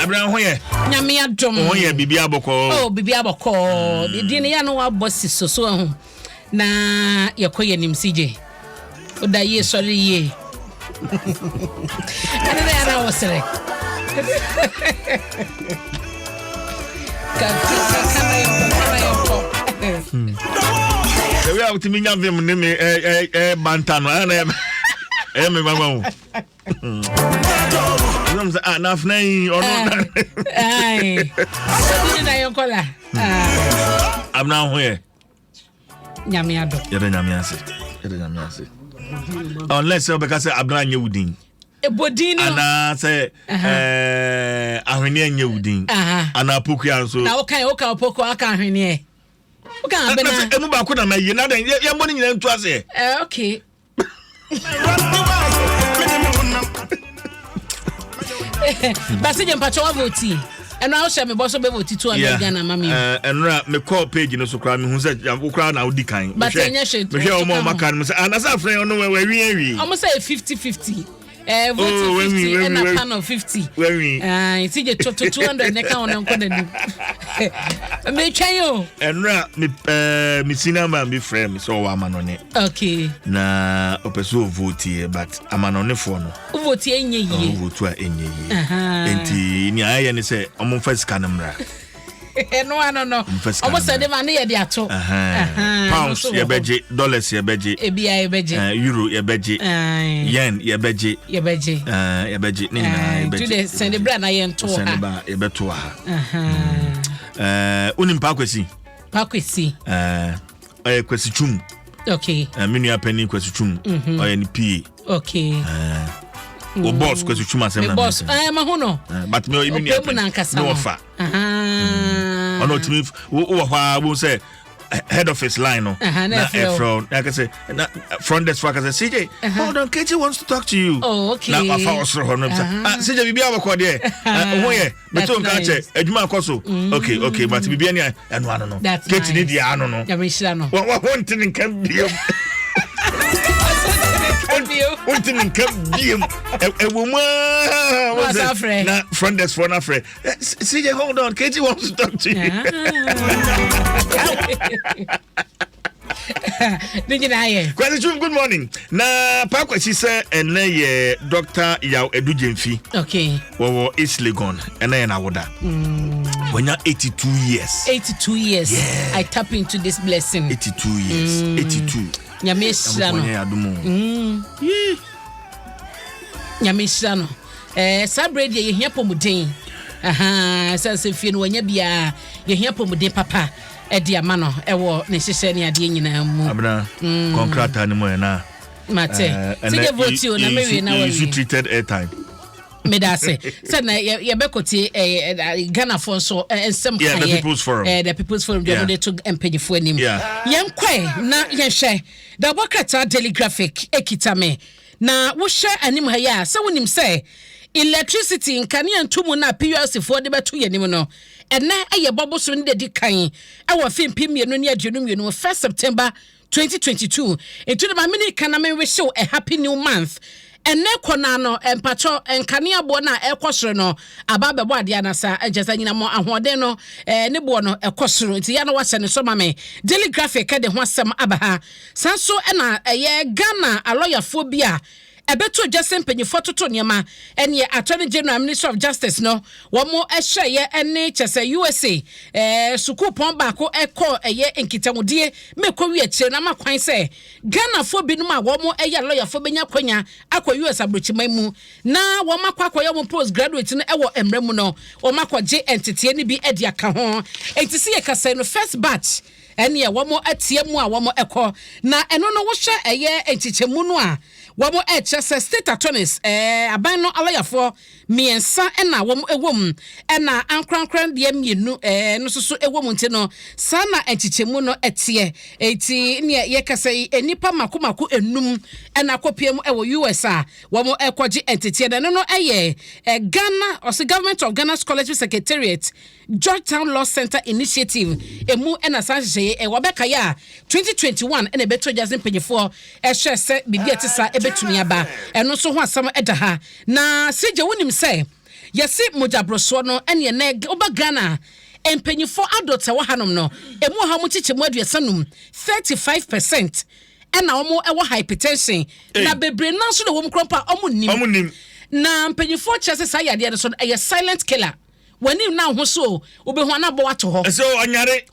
Abran ho ye. Nyame Adom. Ho ye bibi aboko. Oh, bibi aboko. Di ne ya no wa bossi so ho. Na yakoye nim CJ. Oda ye sorry ye. Ana na wasere. We are to me nyam me bantano ana me mama. Nom say na fnai ono. Ai. So na yokola. I'm now here. Nyame Adom. Yede nyame ase. Unless you because Abna nyewudin. Ebodino. Ana say ahwene nyewudin. Ana poku anso. Na oka opoko aka ahwene. Oka abena. Emu ba ko na maye na den ye mboni nyina ntu ase. Okay. Basi je mpacho wa voti. Eno a wo me boso be voti 200 Ghana mami. Enra me call page no so kra me hu say wo kra na odi kan. But enya she. Me hwe o mo maka no say anasa friend no we wi. Almost say 50-50. Vote 50 and a pan of 50. It's just 200 neka on uncle. Me chayo. Enra me cinema me friend me so wa manone. Okay. Na opeso vote but amanone fo no. Vote enye yi. Vote a enye yi. Enti ni aye ne say omo fa sika na mra. No. Almost said the money at the ato. Pounds, ye beje, dollars, ye beje, euro, ye beje, yen, ye beje, Today, send the brand I am to her. Ye beto her. Unim Pakwesi. Kwesi chum. Okay. Minu ya penny kwesi chum. Or any P. Okay. O boss kwesi chum asem na. Boss, mahono. But me minu ya penny. No offer. Ono timi wo say head office line no na from like I say front desk for I say CJ hold on KG wants to talk to you. Oh okay na afa osoro ho no CJ bibi abako there ho ye beto nka che adwuma akoso okay but bibi ani eno ano no KG ni dia ano no ya me hira no wa want ni kan biom Untin come dim a woman na front desk for na friend. CJ hold on, KG wants to talk to you. Good morning. Na Pakwa she say ene ye Dr. Yaw Edu Jemfi. Okay. Wo East Legon ene na woda. When you're 82 years. 82 years. Yeah. I tap into this blessing. 82 years. 82. Nyameshano. Nyameshano. Sabre ye hia pomuden. Sanse fie no nya bia ye hia pomuden papa e dia ma no e wo ne hyehyɛ ne ade nyina mu. Abna contract ani mo na. Mate. Sige vote o na mewe na you treated airtime. Medase said na ye bekoti Ghana for so ensem kan the people's forum they took empanyfo anim yen kwai na yen hwe da bokata daily graphic ekitame na wo hwe anim ha ya se wonim se electricity nkane antumu na PUC for de beto yanim no ena eye boboso ne de kan e wo fimpi mienu ne aduonu 1 September 2022 into the mamini kana me wish you a happy new month. Ene kona no empacho enkane abo na ekosoro no ababebo ade anasa ejesa nyina mo ahode no ne bo no ekosoro nti ya no wase ne so mame daily graphic de ho asem abaha sanso na eye Ghana aloyafo bia ebeto Jason Penyifo toto niema ene Attorney General Minister of Justice no womo ehye ene chese USA suku pon baako eko eye enkitamudie mekọ wi akire na makwan se Ghana fo binum a womo eye lawyer fo benya kwanya akọ US abrochiman mu na womo akọ yo postgraduate no ewo emre mu no womo akọje entity ni bi edi aka ho entisi ye kasa no first batch ene womo atie mu a womo eko na eno no wo hye eye entichemu no a womo chese state attorneys aban no alayafo miensa na womo ewom na ankrankran de mienu no soso ewom nti no sana entichemu no etie eti ne ye kasa enipa makomako enum na kopiem ewo US a womo ekoji entity na no eye Ghana or the government of Ghana Scholarship Secretariat Georgetown Law Center Initiative emu na sanhye wabeka ya 2021 na beto Jason Penyifo ehye bibia tisa betumi aba eno so ho asam edaha na seje wonim se yesi mojabroso no ene ne oba Ghana empanyifo adult wa hanom no emu ha mu chiche mu aduasanum 35% ena omo ewo hypertension na bebre na so de wo mkrompa omo nim na empanyifo chese sa yade so e silent killer wani na ho so obehu na bo wato ho so onyare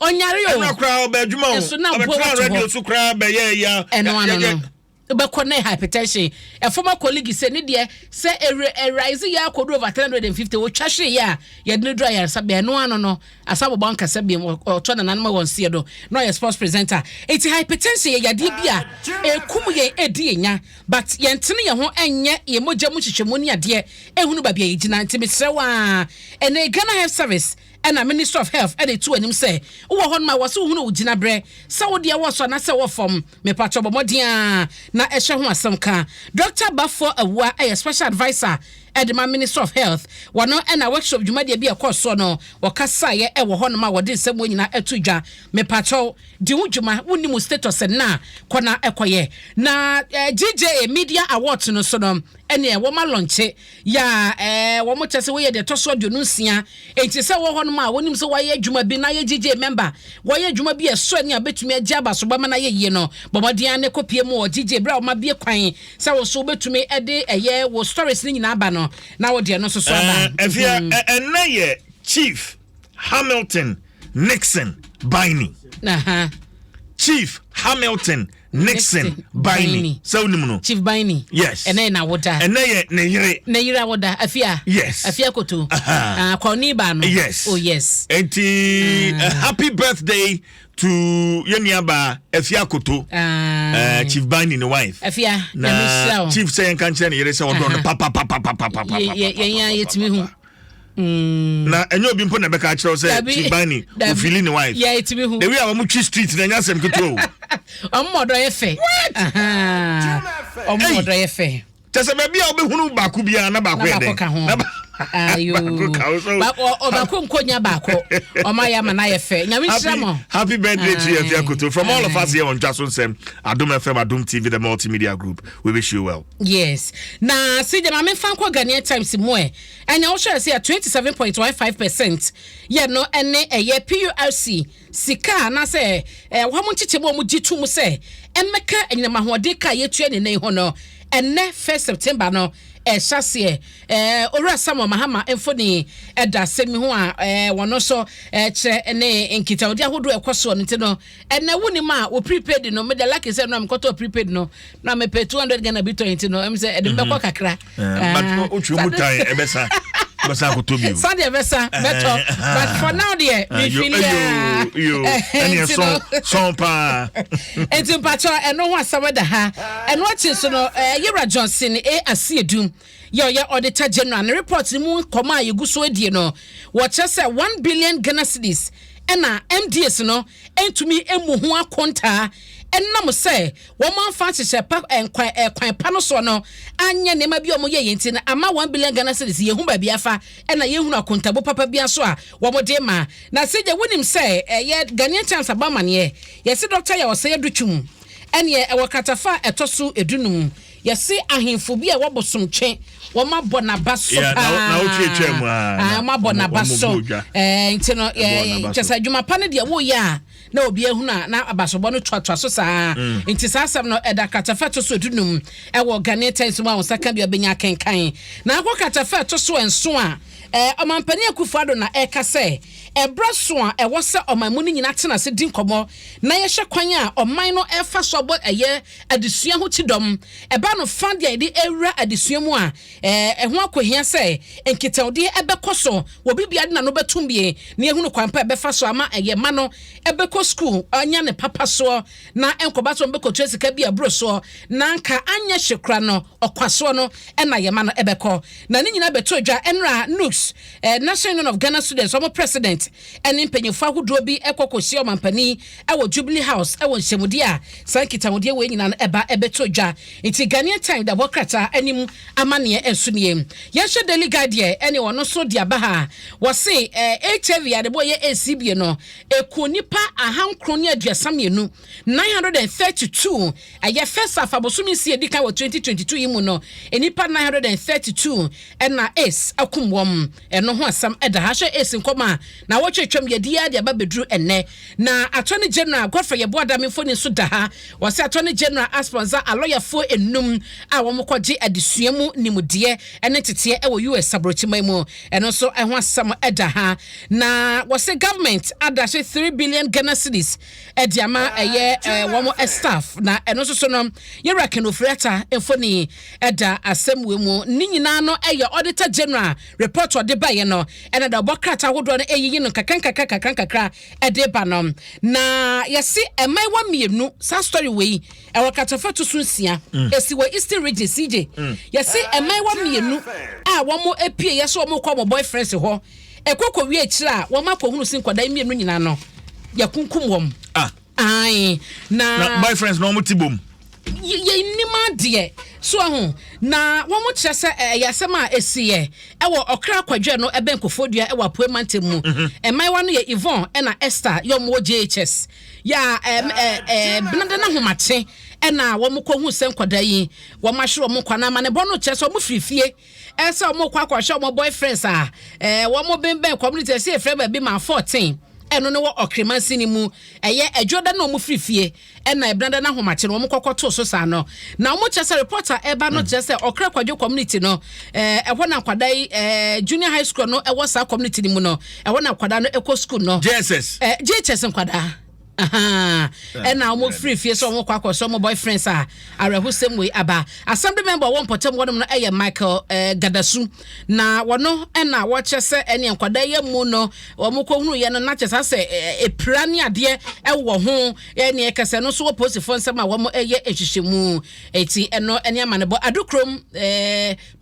yo na kra oba adwuma ho oba radio so kra be ya no Bekone hypertension. A former colleague said, Nidia, say a rising ya could over 350 or chashe ya, yet no dryer, Sabia, no, a sub banker Sabian or Ton and Animal on Seado, no a sports presenter. It's hypertension, ya dibia, a cumuye edia, but Yantinia ho and yet ye moja muchichemonia dear, a hunubabi, Jinanti, Sewa, and a Ghana Health Service. And a Minister of Health and two and him say, "Oh, on my was who Gina Bre, so dear was on a sour from me patroba modia na esha ho asamka. Dr. Buffo a special advisor at the Minister of Health. One and a workshop you might be a course so no or Kasaya ever honma what did some winning at Etuja me patro Diujuma unimu status and na kwana ekoye na GJ Media Awards no sonom ene woman launch ya wo mo chese we de toso adunusia enti se wo hono ma wonim se waye adwuma bi na ye GJ member waye adwuma bi eso ne abetumi agya baso ba na ye ye no bomodian ne kopie mu o GJ bra o ma bie kwan se wo so betumi ede eye wo stories ni nyina aba no na wo de no so aba efia enye Chief Hamilton Nixon Baini Chief Hamilton Nixon Baini. So no. Chief Baini. Yes. And then I would die. And then Neyira would die. Afia. Yes. Afia kotu. Koniba no. Yes. Oh yes. And happy birthday to Yeniaba Afia kotu. Chief Baini no wife. Afia. Na Chief saying can't say yere say odon papa. Yeah, it's me. Na enyo bi mpo na beka a kire say Chief Baini o feel ni wife. Yeah, it's me who. The way I am street na nya sem keto. Omodo yefe. Omodo yefe. Tese be bia obehunu baako bia na baako ede. Ayo. Baako nkonya baako. Omaya ma na yefe. Nyame nhyiramo. Happy birthday to you Koto. From all of us here on Dwaso Nsem, Adom FM, Adom TV, the multimedia group. We wish you well. Yes. Na see the mama fan kwa Ghanaian Times mo e. And you also say 27.15%. Yeah no ene eye PURC sika na say wo mo chichebo mo gitu mu say emeka enyama hoode ka yetua ne nei ho no ene 1 September no chassis ora Samuel Mahama enfoni eda semi ho a wono so che ne nkita odi ahodo ekoso no ntino ene woni ma wo prepaid no me de like say no am koto prepaid no na me pay 200 Ghana bito ntino em say edem be ko kakra but ochu mutai ebesa basa ko to bi Sunday besa beto but for now there we feel you any son pa entim pacho eno ho asawada ha eno chi so no Yera Johnson asiedum yo auditor general and report mu koma yegu so adie no what say 1 billion Ghana cedis ena MDS no entumi emu ho akonta enam say woman fancy pa kwan pa no so no anya nema bi omo ye yenti na ama 1 billion Ghana cedis ye hu ba bia fa ena ye hu akonta bo papa bia so a wo mo de ma na seje wonim say ye Ghanaian Times abama ne ye se doctor ya wo say adutwum ene ye wakatafa etoso edunum ye se ahemfo bi a wobosomtwe wo ma bona baso na o twetwam ma bona baso ntino chesa dwuma pa ne de wo ya na obi ehuna na abasobo no twatwa so saa nti saasam no eda katafa to so dunum wo Ghanaian Times mu a wonsaka bia benya kenkan na akwa katafa to so enso a omampani akufado na eka se ebraso a ewo se omamu ni nyina tena se din komo na ye hye kwan a oman no efa so bo eye adesua ho tidom eba no fa de ide ewura adesua mu a ho akohia se enkitawde ebekoso wo bibia de na no betumbie na ehunu kwan pa ebefa so ama eye ma no ebeko school anya ne papa so na enkoba so mbeko twesika bia bro so na nka anya hyekra no okwaso no na ye ma no ebeko na ni nyina beto dwa enra Nux National Union of Ghana Students omo president president ene mpanyimfo ahodo bi ekokosi omampani ewo Jubilee House ewo nhemudi a sankitawode we nyina no eba ebeto dwa nti Ghanaian Time da bokrata anim amane ensunie yehwe Daily Guardian ene wono so dia ba ha wo se HIV ade boye ACB no ekonipa ahankron ne aduasamienu 932 aye first half abosumi si edika wo 2022 yimu no enipa 932 ena ace akumwom eno ho asam eda ha hwe ace nkoma na wo twetwam ye dia de ababedru enne na attorney general Godfrey Yeboadame foni so da ha wo se attorney general sponsor a lawyer fo enum a wo mkwaje adesuamu nimude ene tete e wo US abrochimaimu eno so ho asam eda ha na wo se government adashe 3 billion Ghana cedis ediama eye wo staff na eno so no yera kenofreta enfoni eda asemwe mu ni nyina no eye auditor general report ode baye no ena da bokrata hodo no eyiyi no kakra ede ba no na yesi emaiwa mienu sa story we e wakatafa to sunsia esi we Eastern Region CJ yesi emaiwa mienu a wo mo epie yesi wo mo kwa mo boyfriends ho ekoko wi akira wo ma kohunu sin kwada mienu nyina no yakunkum wom ai na boyfriends no mutibom ye nima de so ho na wo mo kyerese yasema esiye ewo okra kwadwe no ebenkofodua ewo apoemantemu emaiwa no ye Yvonne ena Esther yomo JHS ya blanda na homache ena wo mo kohu sen kwada yi wo mahwe mo kwana ma ne bono kyerese mo frifie esa mo kwa kwahwe mo boyfriends wo mo bembe community se efreba bi ma 14 eno ne wo okremansi ni mu eye adwoda na omu frifie ena ebranda na homache no omu kokoto so sa no na omu chese reporter eba no chese okra kwadwo community no eho na kwadai junior high school no ewo sa community ni mu no eho na kwada no eco school no JSS nkwada ena omu frifie so omu kwakoso omu boyfriends arehusem we aba assembly member won potem wonum no eye Michael Gadasu na wono ena wo chese ene nkwada ye mu no omu kohunu ye no na chese ase epirani ade ewo ho ene ekese no so post phone nsem a womu eye ehwehwemu eti eno ene amanebo adukrom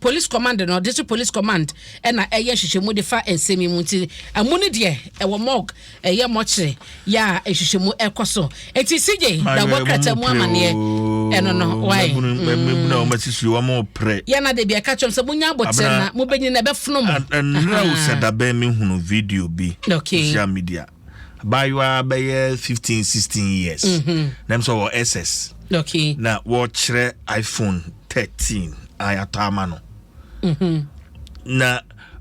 police command no district police command ena eye ehwehwemu de fa ensemi mu ti amuni de ewo mog eye mochre ya ehwehwemu ekoso eti CJ da bokrata mu amane eno no why na o masisu wa mo pre ya na de bia ka chom se munya abotem na mu benyi na befuno mo na o se da be me hunu video bi social media by you are 15 16 years them so SS na watch iPhone 13 ayatama no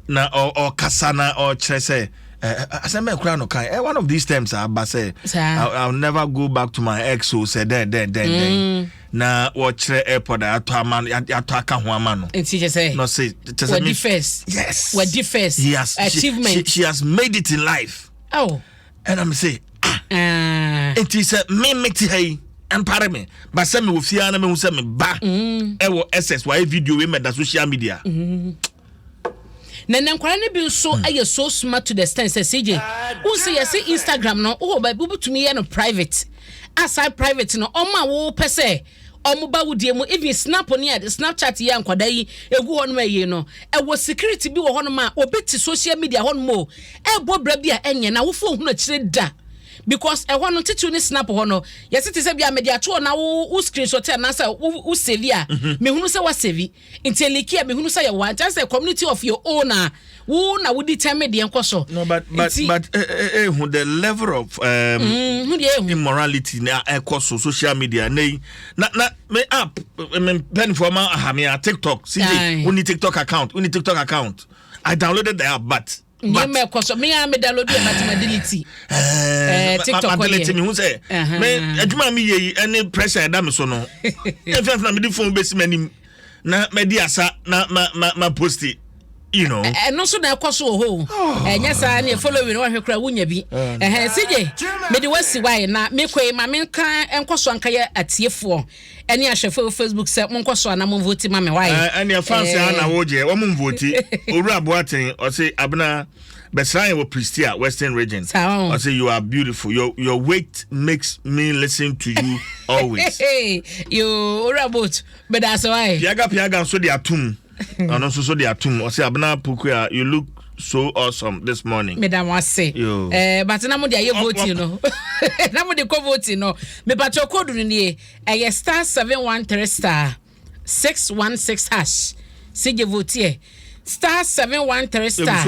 na o kasana o chere say one of these times I'll never go back to my ex who said then na watch airport ataka ho amano no say what the first yes what the first achievement she has made it in life and I'm say it is me meti hey and pare me but say me wo fia na me hu say me ba e wo SS why video we me da social media na nkwara ne bi so aye so smart to the extent say CJ who say yes Instagram no oh ba bubutumi ye no private aside private no oma wo pese omuba wudie mu even snap on here Snapchat ya nkwada yi egu hono maye no e wo security bi wo hono ma obeti social media hono mo e bo bra bi a enye na wo fo hu na kire da because e hono titu ni snap hono yesiti se bia media to na wo screenshot na say wo save a me hunu se wa save inteliki a me hunu se ya want say community of your owner wo na wo determine de enkoso no but the level of immorality na enkoso social media na me app me pen for ma ahamia TikTok see we need TikTok account I downloaded the app but me download but delete TikTok delete me who say me adwuma me ye any pressure da me so no if na me di phone base manim na me di asa na ma post it you know no so na ekoso ho enya sa na following wa hwekra wunya bi CJ me di wasi why na me koi ma me kan enkoso anka ye atiefo eni ahwefo Facebook se mo nkoso na mo vote ma me why eni fans na wo je wo mo vote oru aboaten o say abna Beside wa Pristia Western Region I say you are beautiful your weight makes me listen to you always you oru abot but that's why piaga so they atum And also so they are too. I say Abna Pukuya, you look so awesome this morning. Madam was say. But na mo dey voting no. Na mo dey ko voting no. Me pa cho code ni e star 713 star 616 hash. CJ vote star 713 star.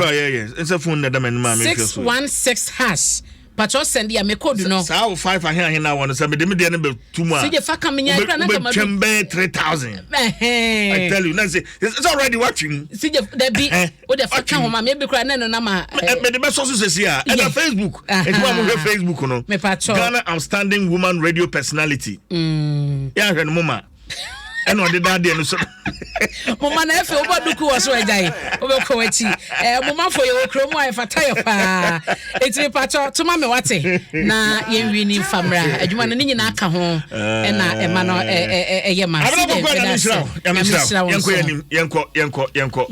It's a phone that man 616 hash. Patro send ya me code no. So 5 here now want to say me dey be 2 more. CJ fa kam nya kra na kam do 3,000. I tell you, now say it's already watching. CJ there be o dey fa kan ho ma me be kra na no na ma. Me the best sources is here. And Facebook. It's one of Facebook no. Me patro. Ghana outstanding woman radio personality. Yeah, no mama. And on the daddy and so Mama na efe obaduku waso ejai obekọ wachi mama for your kromo ai fataya pa eti pacho tuma me wate na yenwi ni famra adwuma no nyina aka ho na ema no eye ma yenko